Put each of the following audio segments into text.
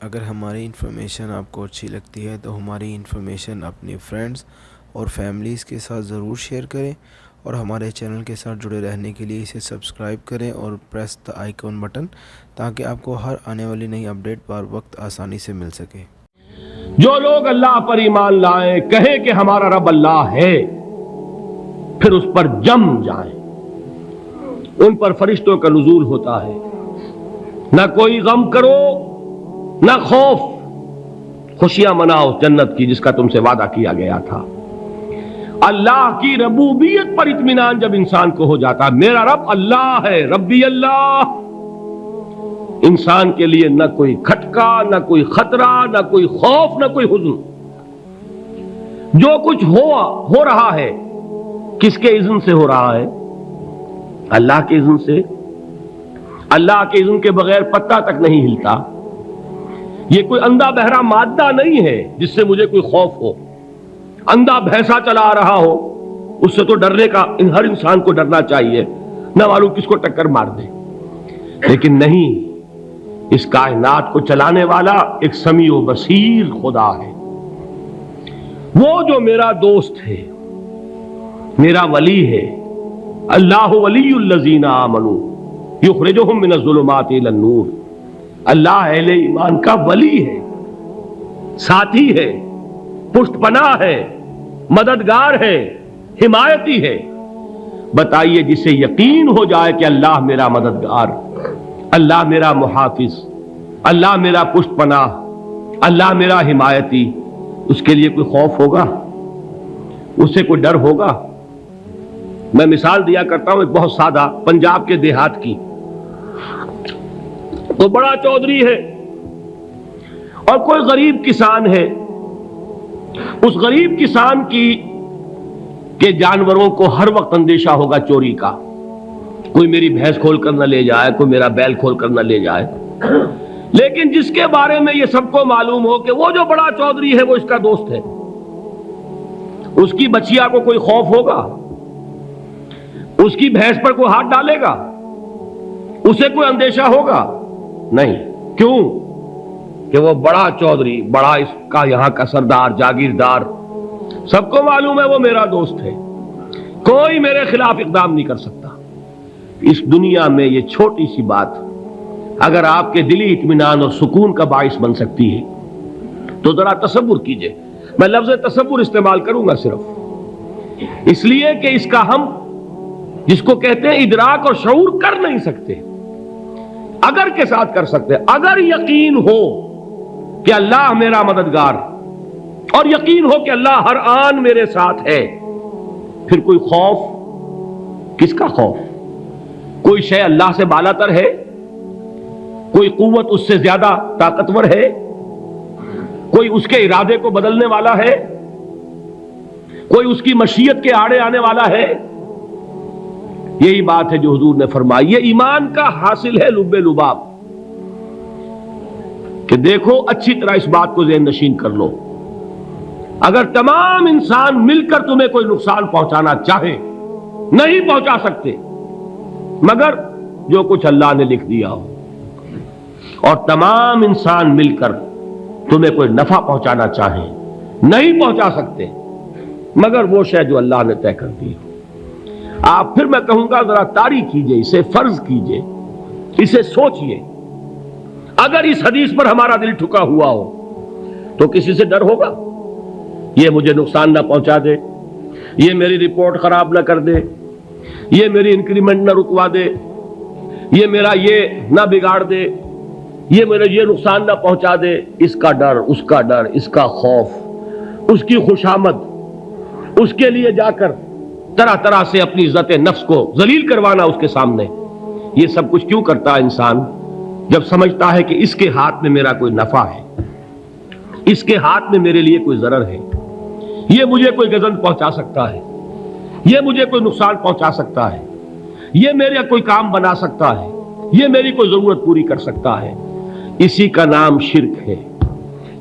اگر ہماری انفارمیشن آپ کو اچھی لگتی ہے تو ہماری انفارمیشن اپنے فرینڈز اور فیملیز کے ساتھ ضرور شیئر کریں، اور ہمارے چینل کے ساتھ جڑے رہنے کے لیے اسے سبسکرائب کریں اور پریس دا آئیکن بٹن، تاکہ آپ کو ہر آنے والی نئی اپڈیٹ بر وقت آسانی سے مل سکے۔ جو لوگ اللہ پر ایمان لائیں، کہیں کہ ہمارا رب اللہ ہے، پھر اس پر جم جائیں، ان پر فرشتوں کا نزول ہوتا ہے۔ نہ کوئی غم کرو نہ خوف، خوشیاں مناؤ جنت کی جس کا تم سے وعدہ کیا گیا تھا۔ اللہ کی ربوبیت پر اطمینان جب انسان کو ہو جاتا، میرا رب اللہ ہے، ربی اللہ، انسان کے لیے نہ کوئی کھٹکا، نہ کوئی خطرہ، نہ کوئی خوف، نہ کوئی حزن۔ جو کچھ ہو رہا ہے کس کے اذن سے ہو رہا ہے؟ اللہ کے اذن سے۔ اللہ کے اذن کے بغیر پتہ تک نہیں ہلتا۔ یہ کوئی اندھا بہرا مادہ نہیں ہے جس سے مجھے کوئی خوف ہو۔ اندھا بھینسا چلا آ رہا ہو، اس سے تو ڈرنے کا ہر انسان کو ڈرنا چاہیے، نہ معلوم کس کو ٹکر مار دے۔ لیکن نہیں، اس کائنات کو چلانے والا ایک سمیع و بصیر خدا ہے، وہ جو میرا دوست ہے، میرا ولی ہے۔ اللہ ولی الذین آمنوا یخرجہم من الظلمات الی النور۔ اللہ اہل ایمان کا ولی ہے، ساتھی ہے، پشت پناہ ہے، مددگار ہے، حمایتی ہے۔ بتائیے جسے یقین ہو جائے کہ اللہ میرا مددگار، اللہ میرا محافظ، اللہ میرا پشت پناہ، اللہ میرا حمایتی، اس کے لیے کوئی خوف ہوگا؟ اس سے کوئی ڈر ہوگا؟ میں مثال دیا کرتا ہوں ایک بہت سادہ، پنجاب کے دیہات کی۔ تو بڑا چودھری ہے اور کوئی غریب کسان ہے۔ اس غریب کسان کے جانوروں کو ہر وقت اندیشہ ہوگا چوری کا، کوئی میری بھینس کھول کر نہ لے جائے، کوئی میرا بیل کھول کر نہ لے جائے۔ لیکن جس کے بارے میں یہ سب کو معلوم ہو کہ وہ جو بڑا چودھری ہے وہ اس کا دوست ہے، اس کی بچیا کو کوئی خوف ہوگا؟ اس کی بھینس پر کوئی ہاتھ ڈالے گا؟ اسے کوئی اندیشہ ہوگا؟ نہیں۔ کیوں؟ کہ وہ بڑا چودھری، بڑا اس کا یہاں کا سردار، جاگیردار، سب کو معلوم ہے وہ میرا دوست ہے، کوئی میرے خلاف اقدام نہیں کر سکتا۔ اس دنیا میں یہ چھوٹی سی بات اگر آپ کے دلی اطمینان اور سکون کا باعث بن سکتی ہے تو ذرا تصور کیجئے۔ میں لفظ تصور استعمال کروں گا صرف اس لیے کہ اس کا ہم جس کو کہتے ہیں ادراک اور شعور کر نہیں سکتے، اگر کے ساتھ کر سکتے۔ اگر یقین ہو کہ اللہ میرا مددگار اور یقین ہو کہ اللہ ہر آن میرے ساتھ ہے، پھر کوئی خوف؟ کس کا خوف؟ کوئی شے اللہ سے بالا تر ہے؟ کوئی قوت اس سے زیادہ طاقتور ہے؟ کوئی اس کے ارادے کو بدلنے والا ہے؟ کوئی اس کی مشیت کے آڑے آنے والا ہے؟ یہی بات ہے جو حضور نے فرمائی، یہ ایمان کا حاصل ہے لب لباب، کہ دیکھو اچھی طرح اس بات کو ذہن نشین کر لو، اگر تمام انسان مل کر تمہیں کوئی نقصان پہنچانا چاہے نہیں پہنچا سکتے، مگر جو کچھ اللہ نے لکھ دیا ہو، اور تمام انسان مل کر تمہیں کوئی نفع پہنچانا چاہیں نہیں پہنچا سکتے، مگر وہ شے جو اللہ نے طے کر دی ہو۔ آپ پھر میں کہوں گا ذرا طاری کیجئے، اسے فرض کیجئے، اسے سوچئے۔ اگر اس حدیث پر ہمارا دل ٹھکا ہوا ہو تو کسی سے ڈر ہوگا؟ یہ مجھے نقصان نہ پہنچا دے، یہ میری رپورٹ خراب نہ کر دے، یہ میری انکریمنٹ نہ رکوا دے، یہ میرا یہ نہ بگاڑ دے، یہ میرے یہ نقصان نہ پہنچا دے۔ اس کا ڈر، اس کا ڈر، اس کا خوف، اس کی خوشامد، اس کے لیے جا کر طرح طرح سے اپنی عزت نفس کو ذلیل کروانا اس کے سامنے، یہ سب کچھ کیوں کرتا ہے انسان؟ جب سمجھتا ہے کہ اس کے ہاتھ میں میرا کوئی نفع ہے، اس کے ہاتھ میں میرے لیے کوئی ضرر ہے، یہ مجھے کوئی گزند پہنچا سکتا ہے، یہ مجھے کوئی نقصان پہنچا سکتا ہے، یہ میرا کوئی کام بنا سکتا ہے، یہ میری کوئی ضرورت پوری کر سکتا ہے، اسی کا نام شرک ہے۔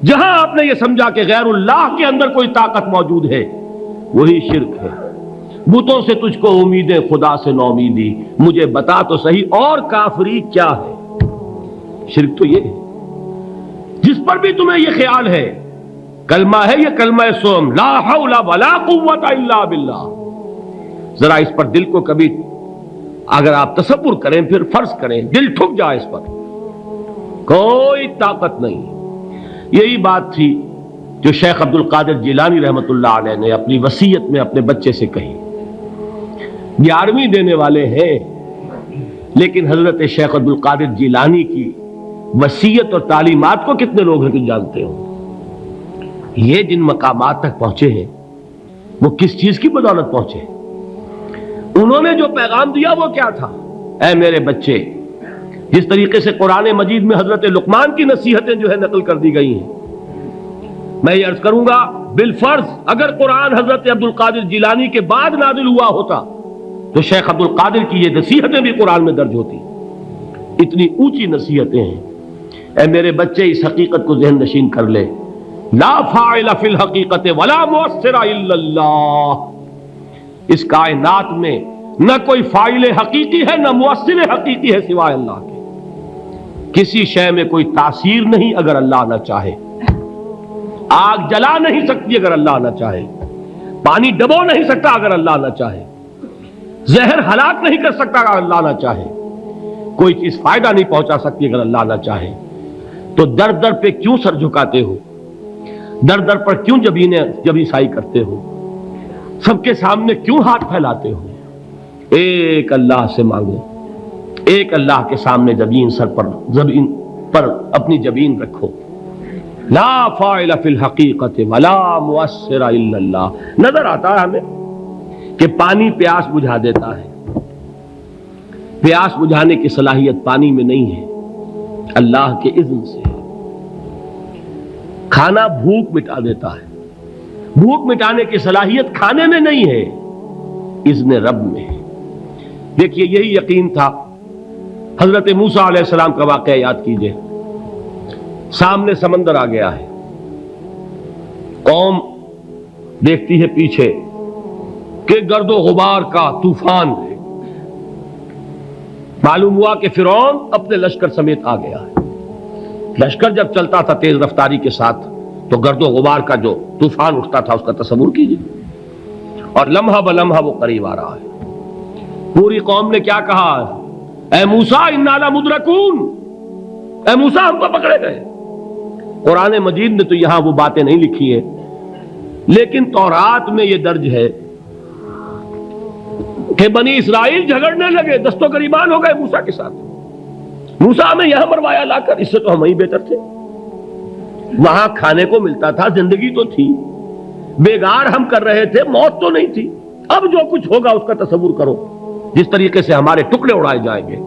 جہاں آپ نے یہ سمجھا کہ غیر اللہ کے اندر کوئی طاقت موجود ہے، وہی شرک ہے۔ بتوں سے تجھ کو امیدیں، خدا سے نو امیدی، مجھے بتا تو صحیح اور کافری کیا ہے؟ شرک تو یہ ہے جس پر بھی تمہیں یہ خیال ہے، کلمہ ہے یہ کلمہ سوم، لا حول ولا قوت الا باللہ، ذرا اس پر دل کو کبھی اگر آپ تصور کریں، پھر فرض کریں، دل ٹھک جائے اس پر، کوئی طاقت نہیں۔ یہی بات تھی جو شیخ عبد القادر جیلانی رحمۃ اللہ علیہ نے اپنی وصیت میں اپنے بچے سے کہی۔ 11ویں دینے والے ہیں، لیکن حضرت شیخ عبد القادر جیلانی کی وصیت اور تعلیمات کو کتنے لوگ ہیں کہ جانتے ہو؟ یہ جن مقامات تک پہنچے ہیں وہ کس چیز کی بدولت پہنچے؟ انہوں نے جو پیغام دیا وہ کیا تھا؟ اے میرے بچے، جس طریقے سے قرآن مجید میں حضرت لقمان کی نصیحتیں جو ہے نقل کر دی گئی ہیں، میں یہ عرض کروں گا بالفرض اگر قرآن حضرت عبد القادر جیلانی کے بعد نازل ہوا ہوتا تو شیخ عبد القادر کی یہ نصیحتیں بھی قرآن میں درج ہوتی۔ اتنی اونچی نصیحتیں ہیں۔ اے میرے بچے، اس حقیقت کو ذہن نشین کر لے، لا فاعل فی الحقیقت ولا مؤثر الا اللہ، اس کائنات میں نہ کوئی فاعل حقیقی ہے نہ مؤثر حقیقی ہے سوائے اللہ کے۔ کسی شے میں کوئی تاثیر نہیں اگر اللہ نہ چاہے، آگ جلا نہیں سکتی اگر اللہ نہ چاہے، پانی ڈبو نہیں سکتا اگر اللہ نہ چاہے، زہر ہلاک نہیں کر سکتا اگر اللہ نہ چاہے، کوئی چیز فائدہ نہیں پہنچا سکتی اگر اللہ نہ چاہے۔ تو در در پہ کیوں سر جھکاتے ہو؟ در در پر کیوں جبیں سائی کرتے ہو؟ سب کے سامنے کیوں ہاتھ پھیلاتے ہو؟ ایک اللہ سے مانگو، ایک اللہ کے سامنے زمین پر اپنی جبین رکھو، لا فاعل فی الحقیقت ولا مؤثر الا اللہ۔ نظر آتا ہے ہمیں کہ پانی پیاس بجھا دیتا ہے، پیاس بجھانے کی صلاحیت پانی میں نہیں ہے، اللہ کے اذن سے ہے۔ کھانا بھوک مٹا دیتا ہے، بھوک مٹانے کی صلاحیت کھانے میں نہیں ہے، اذن رب میں ہے۔ دیکھیے یہی یقین تھا حضرت موسیٰ علیہ السلام کا واقعہ یاد کیجئے۔ سامنے سمندر آ گیا ہے، قوم دیکھتی ہے پیچھے کہ گرد و غبار کا طوفان ہے، معلوم ہوا کہ فرعون اپنے لشکر سمیت آ گیا ہے۔ لشکر جب چلتا تھا تیز رفتاری کے ساتھ تو گرد و غبار کا جو طوفان اٹھتا تھا اس کا تصور کیجیے، اور لمحہ بلمحہ وہ قریب آ رہا ہے۔ پوری قوم نے کیا کہا؟ اے موسیٰ انا لمدرکون، اے موسیٰ ہم تو پکڑے گئے۔ قرآن مجید نے تو یہاں وہ باتیں نہیں لکھی ہیں، لیکن تورات میں یہ درج ہے کہ بنی اسرائیل جھگڑنے لگے، دست و گریبان ہو گئے موسیٰ کے ساتھ۔ موسیٰ ہمیں یہاں مروایا لا کر، اس سے تو ہم ہی بہتر تھے، وہاں کھانے کو ملتا تھا، زندگی تو تھی، بیگار ہم کر رہے تھے، موت تو نہیں تھی۔ اب جو کچھ ہوگا اس کا تصور کرو، جس طریقے سے ہمارے ٹکڑے اڑائے جائیں گے۔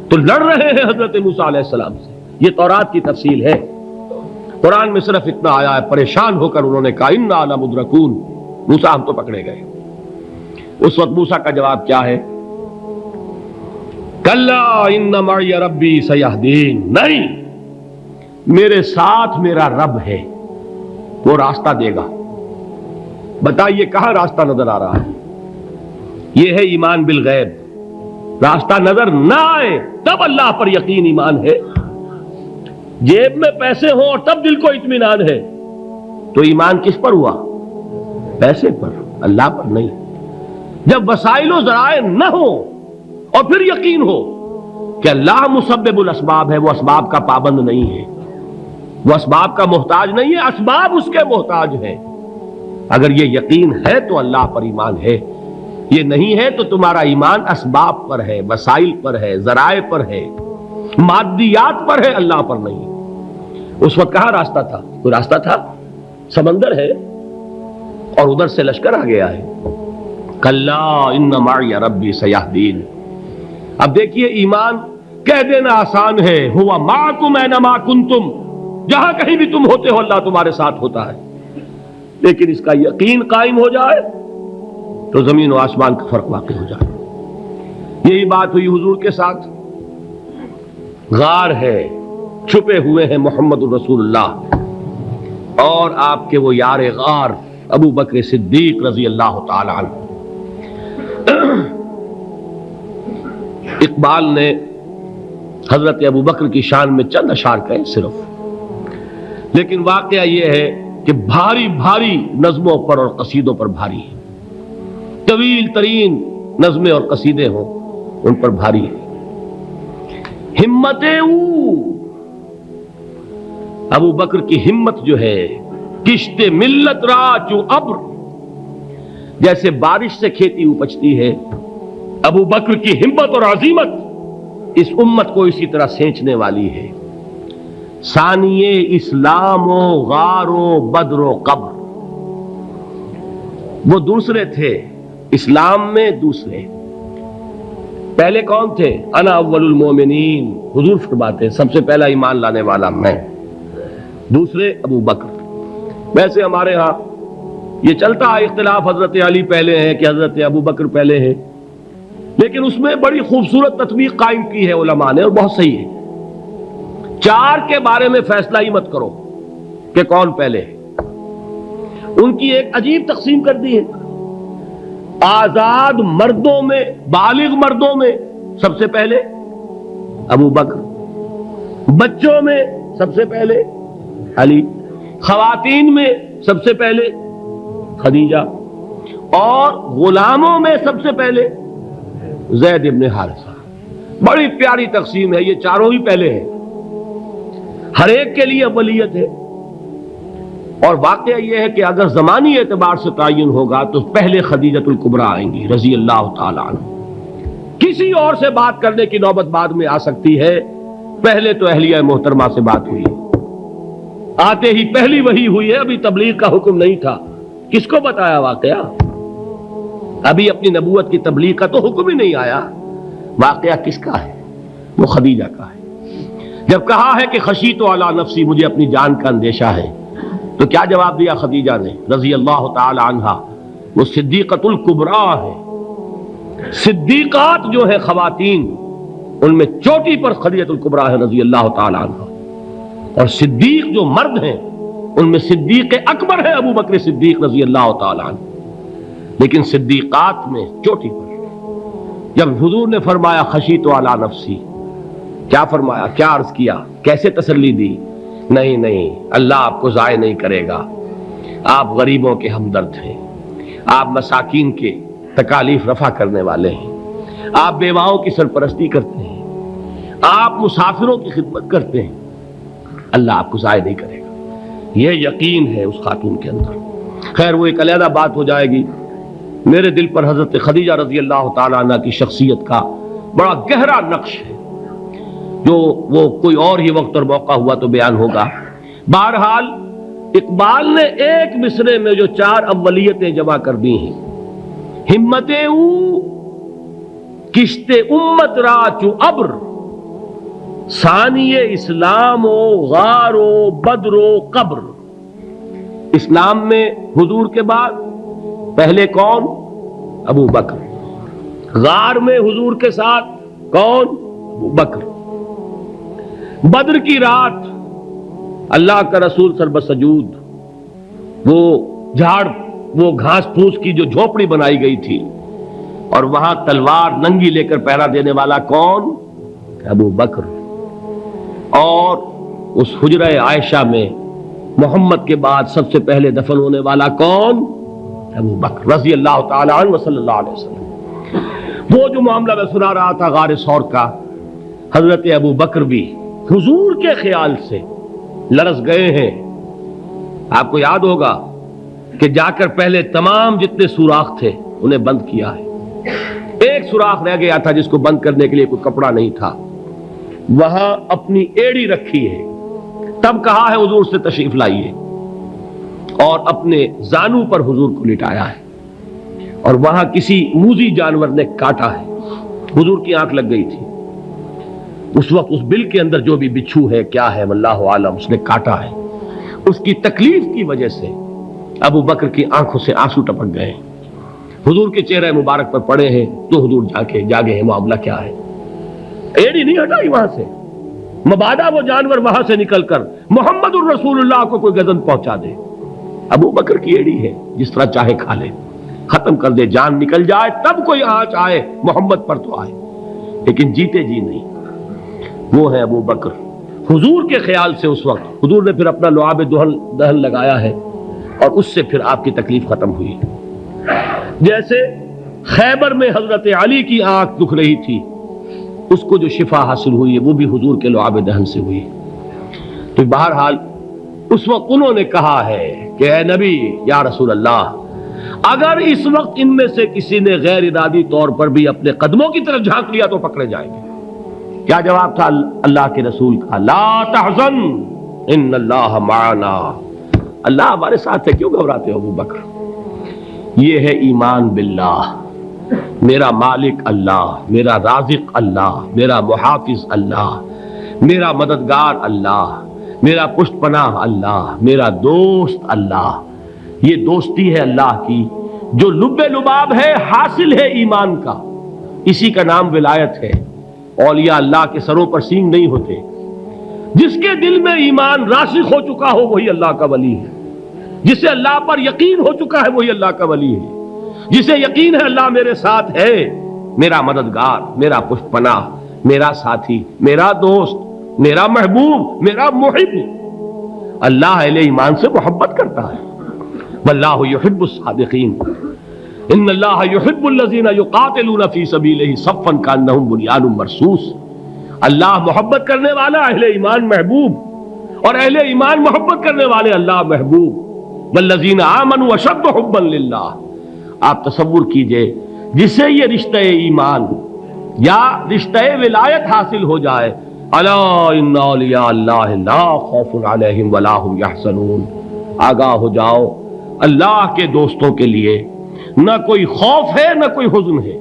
تو لڑ رہے ہیں حضرت موسیٰ علیہ السلام سے، یہ تورات کی تفصیل ہے۔ قرآن میں صرف اتنا آیا ہے، پریشان ہو کر انہوں نے کہا انا لمدرکون، موسیٰ ہم تو پکڑے گئے۔ اس وقت موسیٰ کا جواب کیا ہے؟ کلا ان معی ربی سیہدین، نہیں، میرے ساتھ میرا رب ہے، وہ راستہ دے گا۔ بتائیے کہاں راستہ نظر آ رہا ہے؟ یہ ہے ایمان بالغیب۔ راستہ نظر نہ آئے تب اللہ پر یقین ایمان ہے، جیب میں پیسے ہوں اور تب دل کو اطمینان ہے تو ایمان کس پر ہوا؟ پیسے پر، اللہ پر نہیں۔ جب وسائل و ذرائع نہ ہو اور پھر یقین ہو کہ اللہ مسبب الاسباب ہے، وہ اسباب کا پابند نہیں ہے، وہ اسباب کا محتاج نہیں ہے، اسباب اس کے محتاج ہیں۔ اگر یہ یقین ہے تو اللہ پر ایمان ہے، یہ نہیں ہے تو تمہارا ایمان اسباب پر ہے، وسائل پر ہے، ذرائع پر ہے، مادیات پر ہے، اللہ پر نہیں۔ اس وقت کہاں راستہ تھا؟ کوئی راستہ تھا؟ سمندر ہے اور ادھر سے لشکر آ گیا ہے۔ کلا ان معی ربی سیہدین۔ اب دیکھیے ایمان کہہ دینا آسان ہے، ہوا معکم اینما کنتم، جہاں کہیں بھی تم ہوتے ہو اللہ تمہارے ساتھ ہوتا ہے، لیکن اس کا یقین قائم ہو جائے تو زمین و آسمان کا فرق واقع ہو جائے۔ یہی بات ہوئی حضور کے ساتھ۔ غار ہے، چھپے ہوئے ہیں محمد الرسول اللہ اور آپ کے وہ یار غار ابو بکر صدیق رضی اللہ تعالی عنہ۔ اقبال نے حضرت ابو بکر کی شان میں چند اشعار کہے صرف، لیکن واقعہ یہ ہے کہ بھاری بھاری نظموں پر اور قصیدوں پر بھاری ہے، طویل ترین نظمیں اور قصیدے ہوں ان پر بھاری ہے۔ ہمت ابو بکر کی ہمت جو ہے، کشت ملت را چو ابر، جیسے بارش سے کھیتی اپجتی ہے، ابو بکر کی ہمت اور عزیمت اس امت کو اسی طرح سینچنے والی ہے۔ ثانیے اسلام و غار و بدر و قبر، وہ دوسرے تھے اسلام میں، دوسرے پہلے کون تھے؟ انا اول المومنین، حضور فرماتے ہیں سب سے پہلا ایمان لانے والا میں، دوسرے ابو بکر۔ ویسے ہمارے ہاں یہ چلتا ہے اختلاف، حضرت علی پہلے ہیں کہ حضرت ابو بکر پہلے ہیں، لیکن اس میں بڑی خوبصورت تطبیق قائم کی ہے علماء نے، اور بہت صحیح ہے۔ چار کے بارے میں فیصلہ ہی مت کرو کہ کون پہلے ہے، ان کی ایک عجیب تقسیم کر دی ہے۔ آزاد مردوں میں، بالغ مردوں میں سب سے پہلے ابو بکر، بچوں میں سب سے پہلے علی، خواتین میں سب سے پہلے خدیجہ، اور غلاموں میں سب سے پہلے زید ابن حارثہ۔ بڑی پیاری تقسیم ہے، یہ چاروں ہی پہلے ہیں، ہر ایک کے لیے اولیت ہے۔ اور واقعہ یہ ہے کہ اگر زمانی اعتبار سے تعین ہوگا تو پہلے خدیجۃ الکبریٰ آئیں گی رضی اللہ تعالی عنہ، کسی اور سے بات کرنے کی نوبت بعد میں آ سکتی ہے، پہلے تو اہلیہ محترمہ سے بات ہوئی ہے، آتے ہی پہلی وحی ہوئی ہے، ابھی تبلیغ کا حکم نہیں تھا، کس کو بتایا واقعہ؟ ابھی اپنی نبوت کی تبلیغ کا تو حکم ہی نہیں آیا، واقعہ کس کا ہے؟ وہ خدیجہ کا ہے۔ جب کہا ہے کہ خشیت علی نفسی، مجھے اپنی جان کا اندیشہ ہے، تو کیا جواب دیا خدیجہ نے رضی اللہ تعالی عنہا؟ وہ صدیقۃ الکبریٰ ہے، صدیقات جو ہے خواتین ان میں چوٹی پر خدیجۃ الکبریٰ ہے رضی اللہ تعالی عنہا، اور صدیق جو مرد ہیں ان میں صدیق اکبر ہے ابو بکر صدیق رضی اللہ تعالی عنہ، لیکن صدیقات میں چوٹی پر۔ جب حضور نے فرمایا خشیت علی نفسی، کیا فرمایا، کیا عرض کیا، کیسے تسلی دی؟ نہیں نہیں، اللہ آپ کو ضائع نہیں کرے گا، آپ غریبوں کے ہمدرد ہیں، آپ مساکین کے تکالیف رفع کرنے والے ہیں، آپ بیواؤں کی سرپرستی کرتے ہیں، آپ مسافروں کی خدمت کرتے ہیں، اللہ آپ کو ضائع نہیں کرے گا، یہ یقین ہے اس خاتون کے اندر۔ خیر وہ ایک علیحدہ بات ہو جائے گی۔ میرے دل پر حضرت خدیجہ رضی اللہ تعالی عنہ کی شخصیت کا بڑا گہرا نقش ہے، جو وہ کوئی اور ہی وقت اور موقع ہوا تو بیان ہوگا۔ بہرحال اقبال نے ایک مصرے میں جو چار اولیتیں جمع کر دی ہیں، ہمتیں او کشت امت را چو ابر، ثانی اسلام و غار و بدر و قبر۔ اسلام میں حضور کے بعد پہلے کون؟ ابو بکر۔ غار میں حضور کے ساتھ کون؟ ابو بکر۔ بدر کی رات اللہ کا رسول سربسجود، وہ جھاڑ، وہ گھاس پھوس کی جو جھوپڑی بنائی گئی تھی، اور وہاں تلوار ننگی لے کر پہرا دینے والا کون؟ ابو بکر۔ اور اس حجرہ عائشہ میں محمد کے بعد سب سے پہلے دفن ہونے والا کون؟ ابو بکر رضی اللہ تعالی عنہ وصلی اللہ علیہ وسلم۔ وہ جو معاملہ میں سنا رہا تھا غار ثور کا، حضرت ابو بکر بھی حضور کے خیال سے لرز گئے ہیں۔ آپ کو یاد ہوگا کہ جا کر پہلے تمام جتنے سوراخ تھے انہیں بند کیا ہے، ایک سوراخ رہ گیا تھا جس کو بند کرنے کے لیے کوئی کپڑا نہیں تھا، وہاں اپنی ایڑی رکھی ہے، تب کہا ہے حضور سے تشریف لائیے، اور اپنے زانو پر حضور کو لٹایا ہے، اور وہاں کسی موذی جانور نے کاٹا ہے، حضور کی آنکھ لگ گئی تھی، اس وقت اس بل کے اندر جو بھی بچھو ہے کیا ہے واللہ عالم، اس نے کاٹا ہے، اس کی تکلیف کی وجہ سے ابو بکر کی آنکھوں سے آنسو ٹپک گئے، حضور کے چہرے مبارک پر پڑے ہیں، تو حضور جاگے ہیں، معاملہ کیا ہے؟ ایڑی نہیں ہٹائی وہاں سے، مبادا وہ جانور وہاں سے نکل کر محمد الرسول اللہ کو کوئی گزن پہنچا دے، ابو بکر کی ایڑی ہے، جس طرح چاہے کھا لے، ختم کر دے، جان نکل جائے تب کوئی آنچ آئے محمد پر تو آئے، لیکن جیتے جی نہیں۔ وہ ہے ابو بکر حضور کے خیال سے اس وقت حضور نے پھر اپنا لعاب دہن لگایا ہے اور اس سے پھر آپ کی تکلیف ختم ہوئی. جیسے خیبر میں حضرت علی کی آنکھ دکھ رہی تھی، اس کو جو شفا حاصل ہوئی ہے وہ بھی حضور کے لعاب دہن سے ہوئی. تو بہرحال اس وقت انہوں نے کہا ہے کہ اے نبی یا رسول اللہ، اگر اس وقت ان میں سے کسی نے غیر ارادی طور پر بھی اپنے قدموں کی طرف جھانک لیا تو پکڑے جائیں گے. کیا جواب تھا اللہ کے رسول کا؟ لا تحزن ان اللہ معنا. اللہ ہمارے ساتھ ہے، کیوں گھبراتے ہو ابو بکر؟ یہ ہے ایمان باللہ، میرا مالک اللہ، میرا رازق اللہ، میرا محافظ اللہ، میرا مددگار اللہ، میرا پشت پناہ اللہ، میرا دوست اللہ. یہ دوستی ہے اللہ کی جو لب لباب ہے، حاصل ہے ایمان کا. اسی کا نام ولایت ہے. اولیاء اللہ کے سروں پر سینگ نہیں ہوتے. جس کے دل میں ایمان راسخ ہو چکا ہو وہی اللہ کا ولی ہے. جسے اللہ پر یقین ہو چکا ہے وہی اللہ کا ولی ہے. جسے یقین ہے اللہ میرے ساتھ ہے، میرا مددگار، میرا پشت پناہ، میرا ساتھی، میرا دوست، میرا محبوب، میرا محب. اللہ اہل ایمان سے محبت کرتا ہے. واللہ یحب الصادقین. ان اللہ یحب الذین یقاتلون فی سبیلہ صفا کانہم بنیان مرصوص. اللہ محبت کرنے والا، اہل ایمان محبوب، اور اہل ایمان محبت کرنے والے اللہ محبوب. والذین آمنوا اشد حبا للہ. آپ تصور کیجئے جسے یہ رشتہ ایمان یا رشتہ ولایت حاصل ہو جائے، الا ان اولیاء اللہ لا خوف علیہم ولا هم یحزنون. آگاہ ہو جاؤ، اللہ کے دوستوں کے لیے نہ کوئی خوف ہے نہ کوئی حزن ہے.